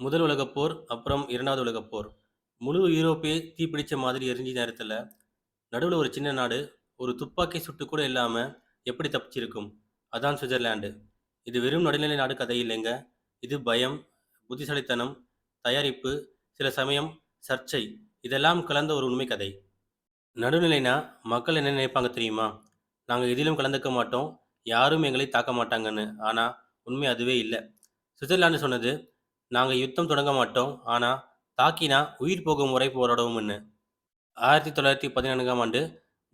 முதல் உலகப் போர், அப்புறம் 2வது உலகப் போர். முழு யூரோப்பே தீப்பிடிச்ச மாதிரி எரிஞ்ச நேரத்துல, நடுவுல ஒரு சின்ன நாடு, ஒரு துப்பாக்கி சுட்டு கூட இல்லாம எப்படி தப்பிச்சிருக்கும்? அதான் சுவிட்சர்லாந்து. இது வெறும் நடுநிலை நாடு கதை இல்லைங்க. இது பயம், புத்திசாலித்தனம், தயாரிப்பு, சில சமயம் சர்ச்சை இதெல்லாம் கலந்த ஒரு உண்மை கதை. நடுநிலைனா மக்கள் என்ன நினைப்பாங்க தெரியுமா? நாங்க எதிலும் கலந்துக்க மாட்டோம், யாரும் எங்களை தாக்க மாட்டாங்கன்னு. ஆனா உண்மை அதுவே இல்ல. சுவிட்சர்லாந்து சொன்னது, நாங்க யுத்தம் தொடங்க மாட்டோம். ஆனா தாக்கினா உயிர் போகும் வரை போராடுவோம்னு. 1914ஆம் ஆண்டு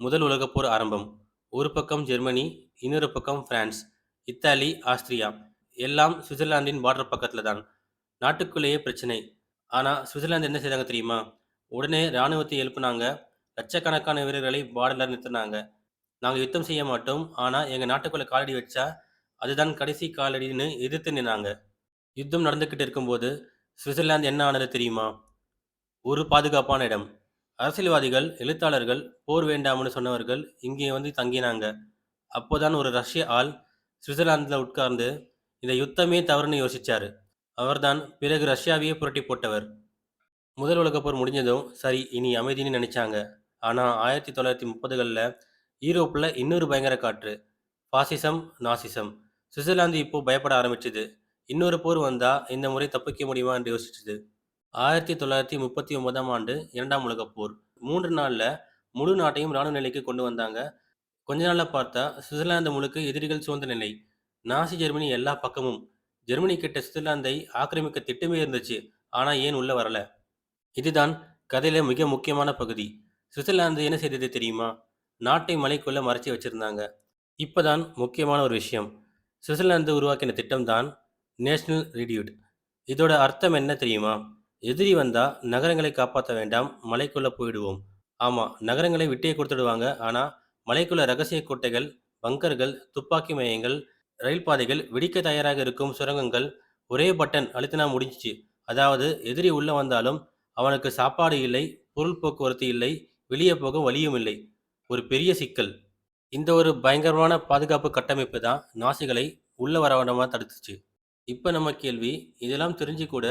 முதல் உலகப் போர் ஆரம்பம். ஒரு பக்கம் ஜெர்மனி, இன்னொரு பக்கம் பிரான்ஸ், இத்தாலி, ஆஸ்திரியா. எல்லாம் சுவிட்சர்லாந்தின் பார்டர் பக்கத்துல தான். நாட்டுக்குள்ளேயே பிரச்சனை. ஆனா சுவிட்சர்லாந்து என்ன செய்தாங்க தெரியுமா? உடனே ராணுவத்தை எழுப்புனாங்க. லட்சக்கணக்கான வீரர்களை பார்டர்ல நிறுத்துனாங்க. நாங்க யுத்தம் செய்ய மாட்டோம். ஆனா எங்க நாட்டுக்குள்ள காலடி வச்சா, அதுதான் கடைசி காலடின்னு எதிர்த்து நின்னாங்க. யுத்தம் நடந்துகிட்டு இருக்கும்போது, சுவிட்சர்லாந்து என்ன ஆனது தெரியுமா? ஒரு பாதுகாப்பான இடம். அரசியல்வாதிகள், எழுத்தாளர்கள், போர் வேண்டாம்னு சொன்னவர்கள் இங்கே வந்து தங்கினாங்க. அப்போதான் ஒரு ரஷ்ய ஆள் சுவிட்சர்லாந்துல உட்கார்ந்து, இந்த யுத்தமே தவறுன்னு யோசிச்சாரு. அவர்தான் பிறகு ரஷ்யாவையே புரட்டி போட்டவர். முதல் உலகப் போர் முடிஞ்சதும், சரி இனி அமைதின்னு நினைச்சாங்க. ஆனா 1930கள்ல ஈரோப்ல இன்னொரு பயங்கர காற்று. பாசிசம், நாசிசம். சுவிட்சர்லாந்து இப்போ பயப்பட ஆரம்பிச்சுது. இன்னொரு போர் வந்தா இந்த முறை தப்பிக்க முடியுமா என்று யோசிச்சுது. 1939ஆம் ஆண்டு 2ஆம் உலகப் போர். 3 நாள்ல முழு நாட்டையும் ராணுவ நிலைக்கு கொண்டு வந்தாங்க. கொஞ்ச நாள்ல பார்த்தா சுவிட்சர்லாந்து முழுக்க எதிரிகள் சூழ்ந்த நிலை. நாசி ஜெர்மனி எல்லா பக்கமும். ஜெர்மனி கிட்ட சுவிட்சர்லாந்தை ஆக்கிரமிக்க திட்டமே இருந்துச்சு. ஆனா ஏன் உள்ள வரல? இதுதான் கதையில மிக முக்கியமான பகுதி. சுவிட்சர்லாந்து என்ன செய்தது தெரியுமா? நாட்டை மலைக்குள்ள மறைச்சு வச்சிருந்தாங்க. இப்பதான் முக்கியமான ஒரு விஷயம். சுவிட்சர்லாந்து உருவாக்கின திட்டம் தான் நேஷனல் ரெட்யூட். இதோட அர்த்தம் என்ன தெரியுமா? எதிரி வந்தா நகரங்களை காப்பாத்த வேண்டாம், மலைக்குள்ள போயிடுவோம். ஆமா, நகரங்களை விட்டே கொடுத்துடுவாங்க. ஆனா மலைக்குள்ள ரகசிய கோட்டைகள், பங்கர்கள், துப்பாக்கி மையங்கள், ரயில் பாதைகள், வெடிக்க தயாராக இருக்கும் சுரங்கங்கள், ஒரே பட்டன் அழுத்தினா முடிஞ்சுச்சு. அதாவது எதிரி உள்ள வந்தாலும் அவனுக்கு சாப்பாடு இல்லை, பொருள் போக்குவரத்து இல்லை, வெளியே போக வழியும் இல்லை. ஒரு பெரிய சிக்கல். இந்த ஒரு பயங்கரமான பாதுகாப்பு கட்டமைப்பு தான் நாசிகளை உள்ள வரவிடாம தடுத்துச்சு. இப்ப நம்ம கேள்வி, இதெல்லாம் தெரிஞ்சு கூட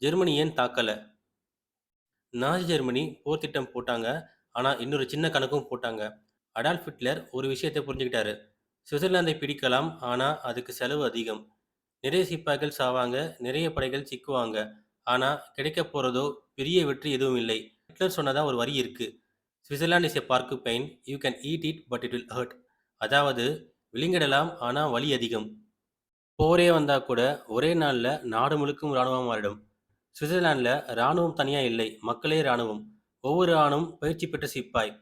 ஜெர்மனி ஏன் தாக்கல? நாசி ஜெர்மனி போர் திட்டம் போட்டாங்க. ஆனா இன்னொரு சின்ன கணக்கும் போட்டாங்க. அடால்ஃப் ஹிட்லர் ஒரு விஷயத்தை புரிஞ்சுக்கிட்டாரு. சுவிட்சர்லாந்தை பிடிக்கலாம், ஆனா அதுக்கு செலவு அதிகம். நிறைய சிப்பாய்கள் சாவாங்க, நிறைய படைகள் சிக்குவாங்க. ஆனா கிடைக்கப் போறதோ பெரிய வெற்றி எதுவும் இல்லை. ஹிட்லர் சொன்னதா ஒரு வரி இருக்கு. Switzerland is a porcupine, you can eat it but it will hurt. அதாவது விழுங்கிடலாம், ஆனா வலி அதிகம். போரே வந்தா கூட ஒரே நாள்ல நாடு முழுக்கும் ராணுவம் மாறிடும். சுவிட்சர்லாந்துல ராணுவம் தனியா இல்லை, மக்களே ராணுவம். ஒவ்வொரு ஆணும் பயிற்சி பெற்ற சிப்பாய்.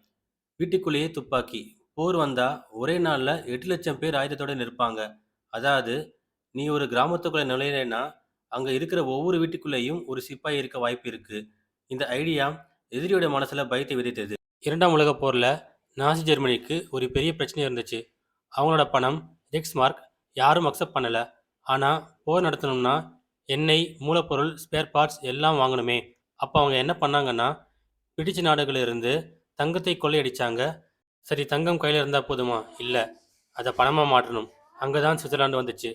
வீட்டுக்குள்ளேயே துப்பாக்கி. போர் வந்தா ஒரே நாள்ல 8 லட்சம் பேர் ஆயுதத்தோட நிற்பாங்க. அதாவது நீ ஒரு கிராமத்துக்குள்ள நுழையிறேன்னா, அங்க இருக்கிற ஒவ்வொரு வீட்டுக்குள்ளேயும் ஒரு சிப்பாய் இருக்க வாய்ப்பு இருக்கு. இந்த ஐடியா எதிரியோட மனசுல பயத்தை விதைத்தது. 2ஆம் உலகப் போர்ல நாசி ஜெர்மனிக்கு ஒரு பெரிய பிரச்சனை இருந்துச்சு. அவங்களோட பணம், ரிக்ஸ்மார்க் யாரும் அக்செப்ட் பண்ணல. ஆனா போர் நடத்தணும்னா எண்ணெய், மூலப்பொருள், ஸ்பேர் பார்ட்ஸ் எல்லாம் வாங்கணுமே. அப்ப அவங்க என்ன பண்ணாங்கன்னா, பிடிச்ச நாடுகளிலிருந்து தங்கத்தை கொள்ளையடிச்சாங்க. சரி தங்கம் கையில இருந்தா போதுமா? இல்ல. அத பணமா மாற்றணும். அங்க தான் சுவிட்சர்லாந்து வந்துச்சு.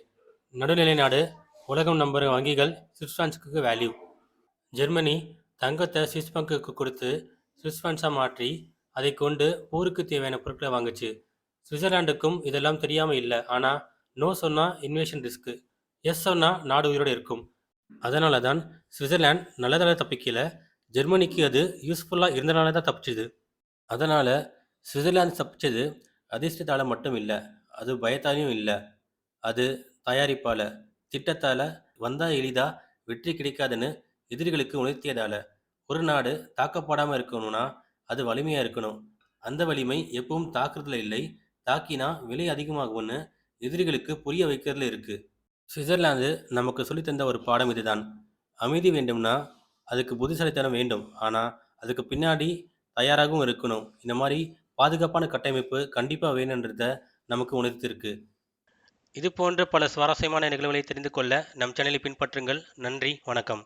நடுநிலை நாடு, உலகம் நம்புற வங்கிகள், சுவிஸ் பிரான்சுக்கு வேல்யூ. ஜெர்மனி தங்கத்தை சுவிஸ் பங்குக்கு கொடுத்து சுவிஸ் ஃப்ரான்ஸா மாற்றி அதை கொண்டு போருக்கு தேவையான பொருட்களை வாங்குச்சு. சுவிட்சர்லாந்துக்கும் இதெல்லாம் தெரியாம இல்லை. ஆனா நோ சொன்னா இன்வேஷன் ரிஸ்க், எஸ் சொன்னா நாடு உயிரோடு இருக்கும். அதனால தான் சுவிட்சர்லாந்து நல்லதால தப்பிக்கல, ஜெர்மனிக்கு அது யூஸ்ஃபுல்லா இருந்தனால தான் தப்பிச்சுது. அதனால சுவிட்சர்லாந்து தப்பிச்சது அதிர்ஷ்டத்தால மட்டும் இல்லை, அது பயத்தாலையும் இல்லை, அது தயாரிப்பால, திட்டத்தால. வந்தா எளிதா வெற்றி கிடைக்காதுன்னு எதிரிகளுக்கு உணர்த்தியதால. ஒரு நாடு தாக்கப்படாம இருக்கணும்னா அது வலிமையா இருக்கணும். அந்த வலிமை எப்பவும் தாக்குறதுல இல்லை, தாக்கினா விலை அதிகமாகும்னு எதிரிகளுக்கு புரிய வைக்கிறதுல இருக்கு. சுவிட்சர்லாந்து நமக்கு சொல்லித் தந்த ஒரு பாடம் இதுதான். அமைதி வேண்டும்னா அதுக்கு புத்திசாலித்தனம் வேண்டும். ஆனா அதுக்கு பின்னாடி தயாராகவும் இருக்கணும். இந்த மாதிரி பாதுகாப்பான கட்டமைப்பு கண்டிப்பா வேணுன்றத நமக்கு உணர்த்திருக்கு. இது போன்ற பல சுவாரஸ்யமான நிகழ்வுகளை தெரிந்து கொள்ள நம் சேனலை பின்பற்றுங்கள். நன்றி, வணக்கம்.